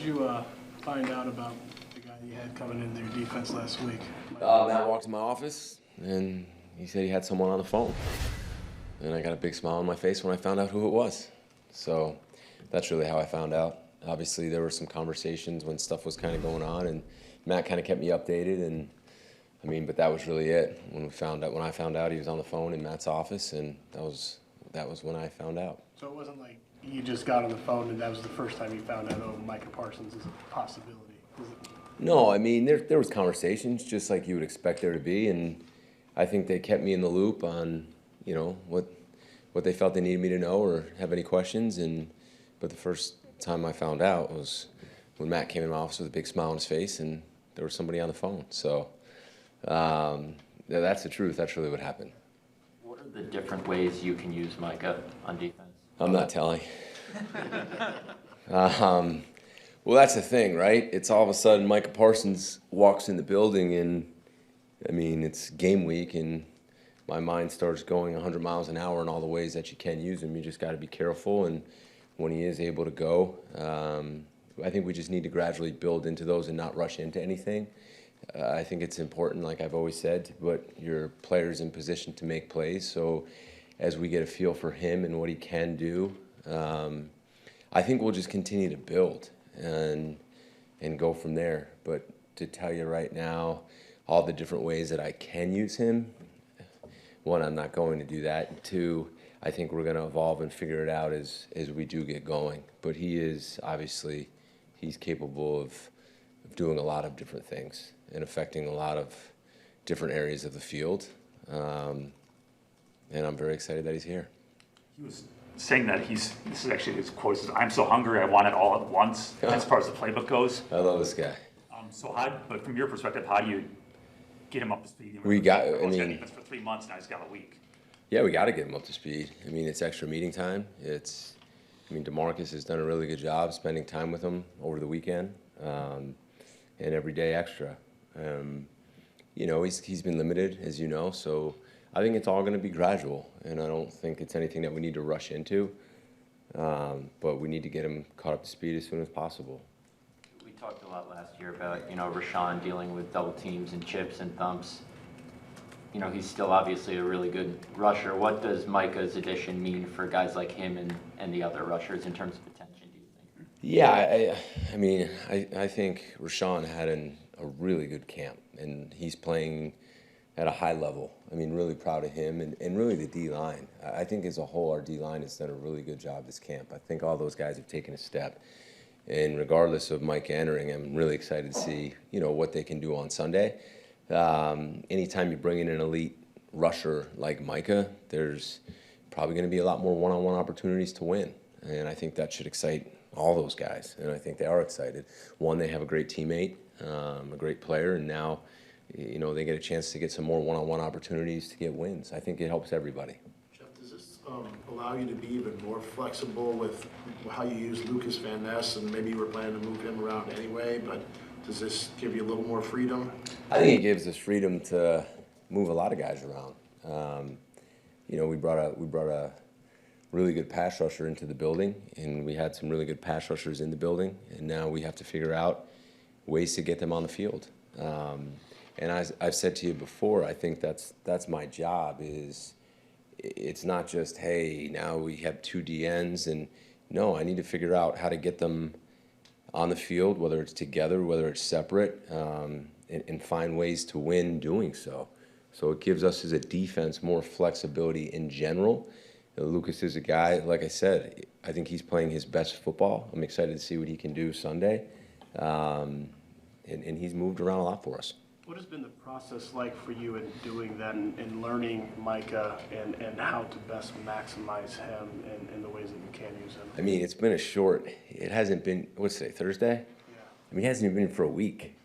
did you find out about the guy you had coming into your defense last week? Matt walked in my office, and he said he had someone on the phone. And I got a big smile on my face when I found out who it was. So that's really how I found out. Obviously, there were some conversations when stuff was kind of going on, and Matt kind of kept me updated. And but that was really it. When I found out he was on the phone in Matt's office, and that was when I found out. So it wasn't like you just got on the phone and that was the first time you found out, oh, Micah Parsons is a possibility. No, there was conversations just like you would expect there to be, and I think they kept me in the loop on, what they felt they needed me to know or have any questions. But the first time I found out was when Matt came in my office with a big smile on his face, and there was somebody on the phone. So that's the truth. That's really what happened. What are the different ways you can use Micah on defense? I'm not telling. Well, that's the thing, right? It's all of a sudden Micah Parsons walks in the building, and it's game week, and my mind starts going 100 miles an hour in all the ways that you can use him. You just got to be careful, and when he is able to go, I think we just need to gradually build into those and not rush into anything. I think it's important, like I've always said, to put your players in position to make plays. So as we get a feel for him and what he can do, I think we'll just continue to build and go from there. But to tell you right now all the different ways that I can use him, one, I'm not going to do that. And two, I think we're going to evolve and figure it out as we do get going. But he is obviously, he's capable of doing a lot of different things and affecting a lot of different areas of the field. And I'm very excited that he's here. He was saying that this is actually his quote, says, "I'm so hungry, I want it all at once," as far as the playbook goes. I love this guy. But from your perspective, how do you get him up to speed? Defense for 3 months, now he's got a week. Yeah, we got to get him up to speed. It's extra meeting time. DeMarcus has done a really good job spending time with him over the weekend, and every day extra. He's been limited, as you know, so I think it's all going to be gradual, and I don't think it's anything that we need to rush into, but we need to get him caught up to speed as soon as possible. We talked a lot last year about, Rashawn dealing with double teams and chips and thumps. He's still obviously a really good rusher. What does Micah's addition mean for guys like him and the other rushers in terms of attention, do you think? Yeah, I think Rashawn had a really good camp, and he's playing at a high level. Really proud of him, and really the D-line. I think as a whole, our D-line has done a really good job this camp. I think all those guys have taken a step. And regardless of Mike entering, I'm really excited to see, what they can do on Sunday. Anytime you bring in an elite rusher like Micah, there's probably going to be a lot more one-on-one opportunities to win. And I think that should excite all those guys. And I think they are excited. One, they have a great teammate, a great player, and now, they get a chance to get some more one-on-one opportunities to get wins. I think it helps everybody. Jeff, does this allow you to be even more flexible with how you use Lucas Van Ness, and maybe you were planning to move him around anyway, but does this give you a little more freedom? I think it gives us freedom to move a lot of guys around. We brought a really good pass rusher into the building, and we had some really good pass rushers in the building, and now we have to figure out ways to get them on the field. And as I've said to you before, I think that's my job. It's not just, hey, now we have 2 DNs, and no, I need to figure out how to get them on the field, whether it's together, whether it's separate, and find ways to win doing so. So it gives us as a defense more flexibility in general. Lucas is a guy, like I said, I think he's playing his best football. I'm excited to see what he can do Sunday. And he's moved around a lot for us. What has been the process like for you in doing that and learning Micah and how to best maximize him in the ways that you can use him? It's been it hasn't been, what's today, Thursday? Yeah. It hasn't even been for a week.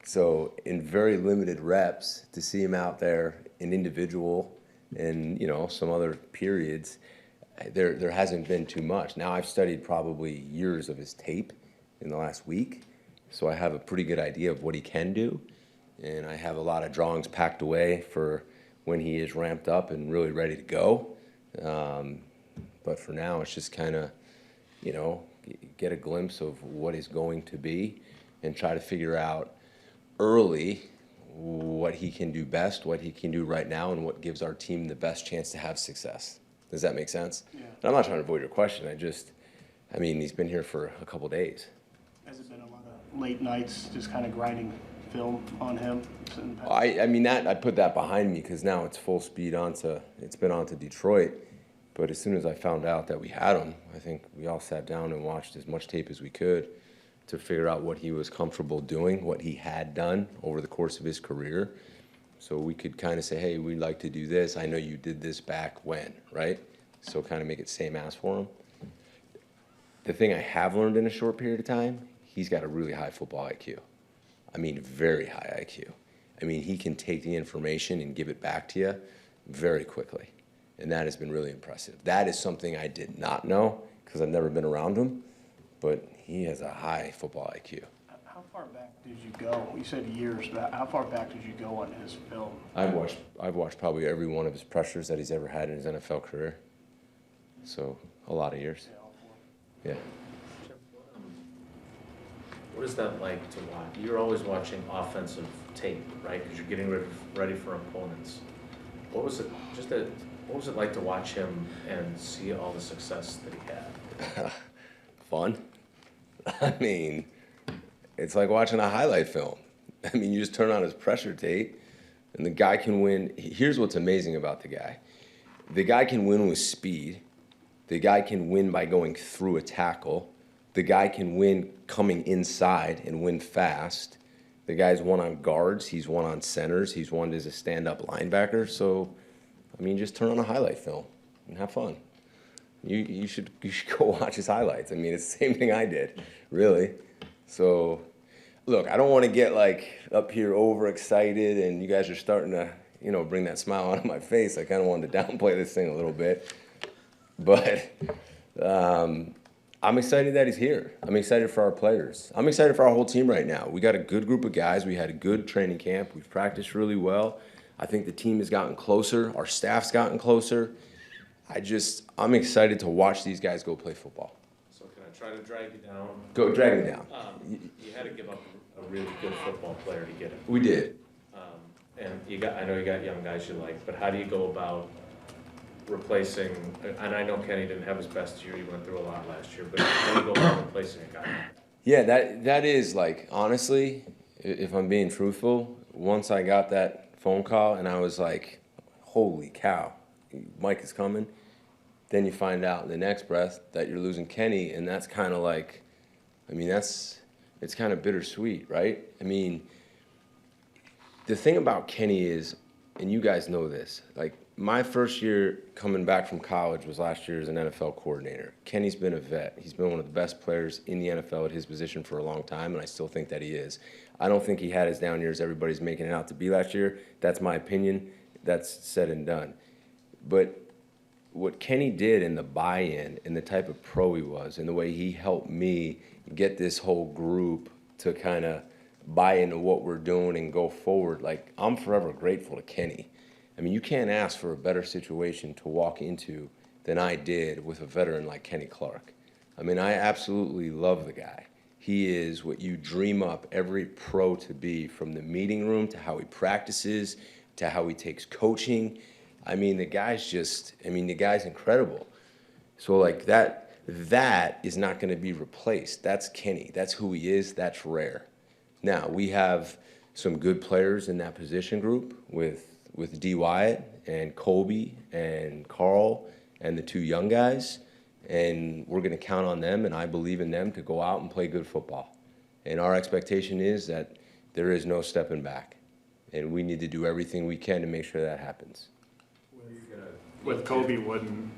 So in very limited reps, to see him out there in individual and, some other periods, there hasn't been too much. Now I've studied probably years of his tape in the last week. So I have a pretty good idea of what he can do, and I have a lot of drawings packed away for when he is ramped up and really ready to go. But for now, it's just kind of, get a glimpse of what is going to be and try to figure out early what he can do best, what he can do right now, and what gives our team the best chance to have success. Does that make sense? Yeah. And I'm not trying to avoid your question. I mean, he's been here for a couple days. Has it been a lot of late nights just kind of grinding film on him? I mean, I put that behind me because now it's full speed it's been on to Detroit. But as soon as I found out that we had him, I think we all sat down and watched as much tape as we could to figure out what he was comfortable doing, what he had done over the course of his career. So we could kind of say, hey, we'd like to do this. I know you did this back when, right? So kind of make it same as for him. The thing I have learned in a short period of time, he's got a really high football IQ. I mean, very high IQ. I mean, he can take the information and give it back to you very quickly. And that has been really impressive. That is something I did not know because I've never been around him, but he has a high football IQ. How far back did you go? You said years, but how far back did you go on his film? I've watched probably every one of his pressures that he's ever had in his NFL career. So a lot of years. Yeah, all four. Yeah. What is that like to watch? You're always watching offensive tape, right? Because you're getting ready for opponents. What was it like to watch him and see all the success that he had? Fun. I mean, it's like watching a highlight film. I mean, you just turn on his pressure tape, and the guy can win. Here's what's amazing about the guy. The guy can win with speed. The guy can win by going through a tackle. The guy can win coming inside and win fast. The guy's won on guards. He's won on centers. He's won as a stand-up linebacker. So, I mean, just turn on a highlight film and have fun. You should go watch his highlights. I mean, it's the same thing I did, really. So, look, I don't want to get like up here overexcited, and you guys are starting to, bring that smile out of my face. I kind of wanted to downplay this thing a little bit, but I'm excited that he's here. I'm excited for our players. I'm excited for our whole team right now. We got a good group of guys. We had a good training camp. We've practiced really well. I think the team has gotten closer. Our staff's gotten closer. I'm excited to watch these guys go play football. So can I try to drag you down? Go drag me down. You had to give up a really good football player to get him. We did. And I know you got young guys you like, but how do you go about replacing, and I know Kenny didn't have his best year, he went through a lot last year, but how do you go about replacing a guy? Yeah, that is like, honestly, if I'm being truthful, once I got that phone call and I was like, holy cow, Mike is coming, then you find out in the next breath that you're losing Kenny, and that's kind of like, it's kind of bittersweet, right? I mean, the thing about Kenny is, and you guys know this, like, my first year coming back from college was last year as an NFL coordinator. Kenny's been a vet. He's been one of the best players in the NFL at his position for a long time, and I still think that he is. I don't think he had his down years everybody's making it out to be last year. That's my opinion. That's said and done. But what Kenny did and the buy-in and the type of pro he was and the way he helped me get this whole group to kind of buy into what we're doing and go forward, like, I'm forever grateful to Kenny. I mean, you can't ask for a better situation to walk into than I did with a veteran like Kenny Clark. I mean, I absolutely love the guy. He is what you dream up every pro to be, from the meeting room to how he practices to how he takes coaching. I mean, the guy's incredible. So, like, that is not going to be replaced. That's Kenny. That's who he is. That's rare. Now, we have some good players in that position group with D. Wyatt and Colby and Carl and the two young guys, and we're going to count on them, and I believe in them to go out and play good football. And our expectation is that there is no stepping back, and we need to do everything we can to make sure that happens. With Kobe Wooden,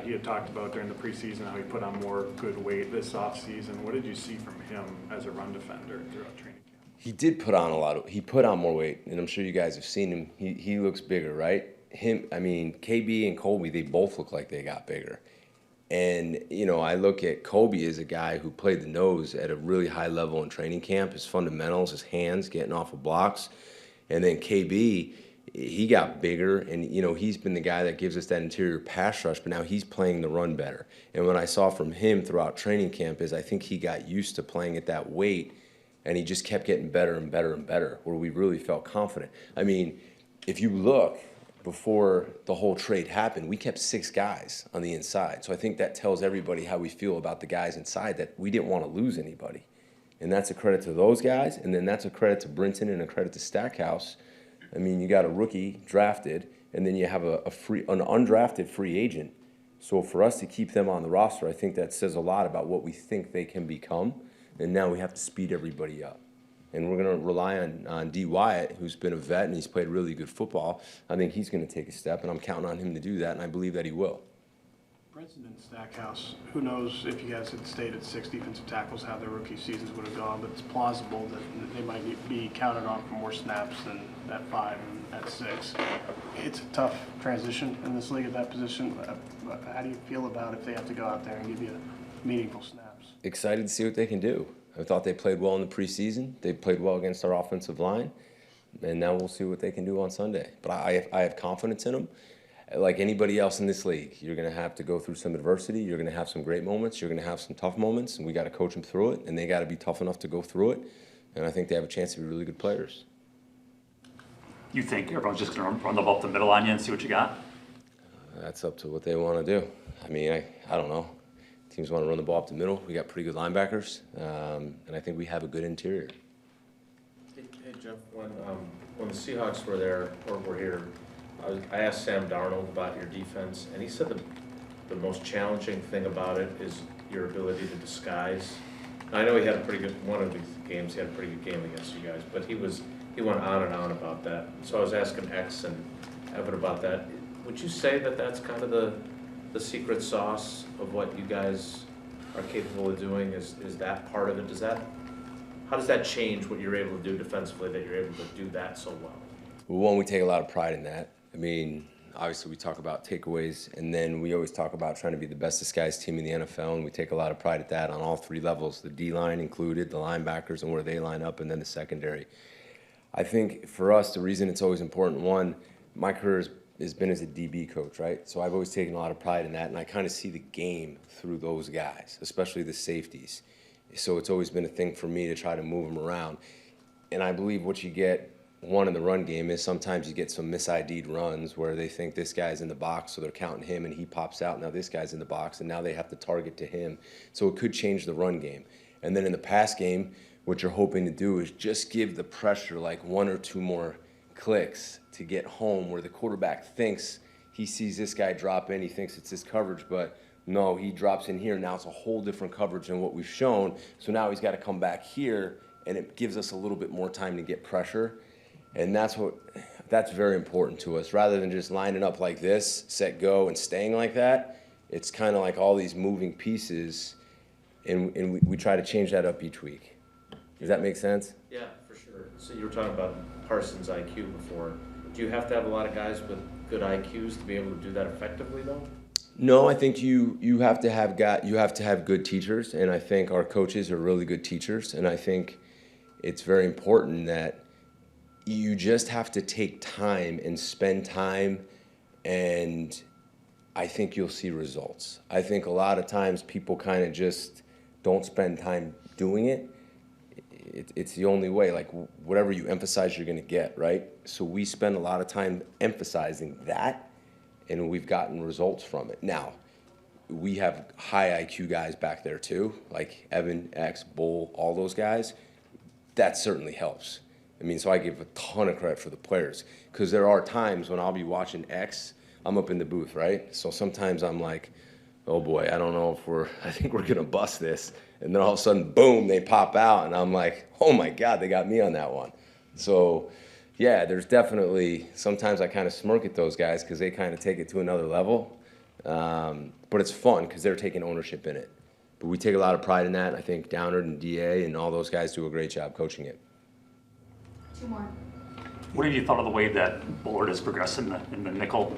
he had talked about during the preseason how he put on more good weight this offseason. What did you see from him as a run defender throughout training camp? He did put on he put on more weight, and I'm sure you guys have seen him. He looks bigger, right? KB and Colby, they both look like they got bigger. And, I look at Colby as a guy who played the nose at a really high level in training camp, his fundamentals, his hands, getting off of blocks. And then KB, he got bigger, and he's been the guy that gives us that interior pass rush, but now he's playing the run better. And what I saw from him throughout training camp is I think he got used to playing at that weight, and he just kept getting better and better and better, where we really felt confident. I mean, if you look, before the whole trade happened, we kept 6 guys on the inside. So I think that tells everybody how we feel about the guys inside, that we didn't want to lose anybody. And that's a credit to those guys, and then that's a credit to Brinton and a credit to Stackhouse. I mean, you got a rookie drafted, and then you have an undrafted free agent. So for us to keep them on the roster, I think that says a lot about what we think they can become. And now we have to speed everybody up. And we're going to rely on D. Wyatt, who's been a vet and he's played really good football. I think he's going to take a step, and I'm counting on him to do that, and I believe that he will. Brinson and Stackhouse, who knows if you guys had stayed at 6 defensive tackles, how their rookie seasons would have gone, but it's plausible that they might be counted on for more snaps than at 5 and at 6. It's a tough transition in this league at that position. How do you feel about if they have to go out there and give you meaningful snaps? Excited to see what they can do. I thought they played well in the preseason. They played well against our offensive line, and now we'll see what they can do on Sunday. But I have confidence in them. Like anybody else in this league, you're going to have to go through some adversity. You're going to have some great moments. You're going to have some tough moments, and we got to coach them through it, and they got to be tough enough to go through it. And I think they have a chance to be really good players. You think everyone's just going to run the ball up the middle on you and see what you got? That's up to what they want to do. I mean, I don't know. Teams want to run the ball up the middle. We got pretty good linebackers, and I think we have a good interior. Hey Jeff, when the Seahawks were there, or were here, I asked Sam Darnold about your defense, and he said the most challenging thing about it is your ability to disguise. I know he had a pretty good, one of these games, he had a pretty good game against you guys, but he went on and on about that. So I was asking X and Evan about that. Would you say that that's kind of the secret sauce of what you guys are capable of doing? Is that part of it? How does that change what you're able to do defensively, that you're able to do that so well? Well, one, we take a lot of pride in that. I mean, obviously we talk about takeaways, and then we always talk about trying to be the best disguised team in the NFL, and we take a lot of pride at that on all 3 levels, the D-line included, the linebackers and where they line up, and then the secondary. I think for us, the reason it's always important, one, my career has been as a DB coach, right? So I've always taken a lot of pride in that, and I kind of see the game through those guys, especially the safeties. So it's always been a thing for me to try to move them around. And I believe what you get, one, in the run game is sometimes you get some mis-ID'd runs where they think this guy's in the box, so they're counting him, and he pops out. Now this guy's in the box, and now they have to target to him. So it could change the run game. And then in the pass game, what you're hoping to do is just give the pressure like 1 or 2 more clicks to get home, where the quarterback thinks he sees this guy drop in, he thinks it's his coverage, but no, he drops in here. Now it's a whole different coverage than what we've shown. So now he's got to come back here, and it gives us a little bit more time to get pressure. And that's very important to us. Rather than just lining up like this, set, go, and staying like that, it's kind of like all these moving pieces, and we try to change that up each week. Does that make sense? Yeah, for sure. So you were talking about Parsons' IQ before. Do you have to have a lot of guys with good IQs to be able to do that effectively, though? No, I think you have to have good teachers, and I think our coaches are really good teachers, and I think it's very important that you just have to take time and spend time, and I think you'll see results. I think a lot of times people kind of just don't spend time doing it. It's the only way. Like, whatever you emphasize, you're going to get, right? So we spend a lot of time emphasizing that, and we've gotten results from it. Now, we have high IQ guys back there too, like Evan, X, Bull, all those guys. That certainly helps. I mean, so I give a ton of credit for the players, because there are times when I'll be watching X, I'm up in the booth, right? So sometimes I'm like, oh boy, I don't know if I think we're going to bust this. And then all of a sudden, boom, they pop out, and I'm like, oh my God, they got me on that one. So yeah, there's definitely, sometimes I kind of smirk at those guys because they kind of take it to another level. But it's fun because they're taking ownership in it. But we take a lot of pride in that. I think Downard and DA and all those guys do a great job coaching it. 2 more. What have you thought of the way that Bullard has progressed in the nickel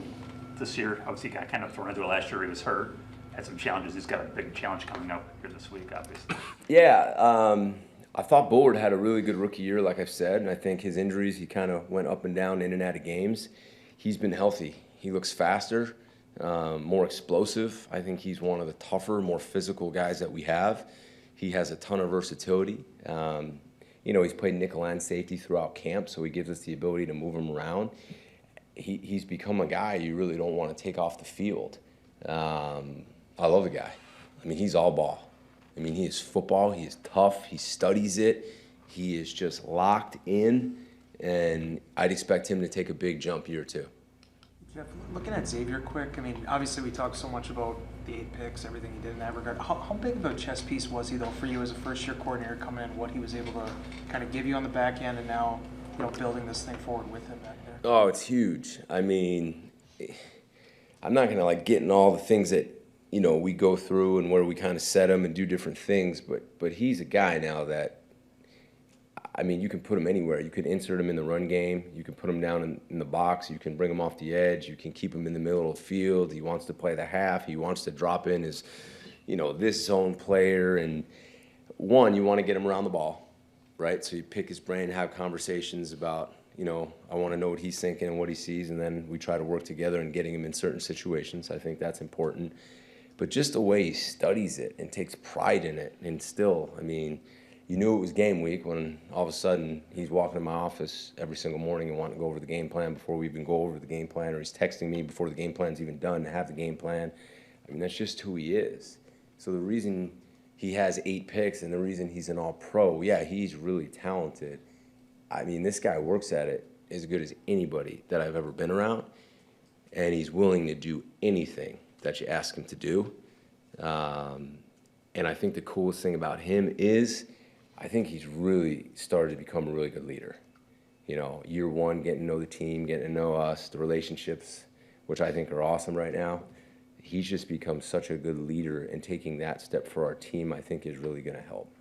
this year? Obviously, he got kind of thrown into it last year. He was hurt, had some challenges. He's got a big challenge coming up here this week, obviously. Yeah, I thought Bullard had a really good rookie year, like I've said, and I think his injuries, he kind of went up and down, in and out of games. He's been healthy. He looks faster, more explosive. I think he's one of the tougher, more physical guys that we have. He has a ton of versatility. He's played nickel and safety throughout camp, so he gives us the ability to move him around. He's become a guy you really don't want to take off the field. I love the guy. I mean, he's all ball. I mean, he is football. He is tough. He studies it. He is just locked in, and I'd expect him to take a big jump year two. Jeff, looking at Xavier quick, I mean, obviously we talked so much about the 8 picks, everything he did in that regard. How big of a chess piece was he, though, for you as a first-year coordinator coming in, what he was able to kind of give you on the back end, and now, building this thing forward with him back there? Oh, it's huge. I mean, I'm not going to, get in all the things that, we go through and where we kind of set him and do different things, but he's a guy now that, I mean, you can put him anywhere. You can insert him in the run game. You can put him down in the box. You can bring him off the edge. You can keep him in the middle of the field. He wants to play the half. He wants to drop in as, this zone player. And one, you want to get him around the ball, right? So you pick his brain, have conversations about, I want to know what he's thinking and what he sees, and then we try to work together in getting him in certain situations. I think that's important. But just the way he studies it and takes pride in it, and still, I mean, you knew it was game week when all of a sudden he's walking in my office every single morning and wanting to go over the game plan before we even go over the game plan, or he's texting me before the game plan's even done to have the game plan. I mean, that's just who he is. So the reason he has 8 picks and the reason he's an all-pro, yeah, he's really talented. I mean, this guy works at it as good as anybody that I've ever been around, and he's willing to do anything that you ask him to do. And I think the coolest thing about him is I think he's really started to become a really good leader. Year one, getting to know the team, getting to know us, the relationships, which I think are awesome right now. He's just become such a good leader, and taking that step for our team, I think, is really going to help.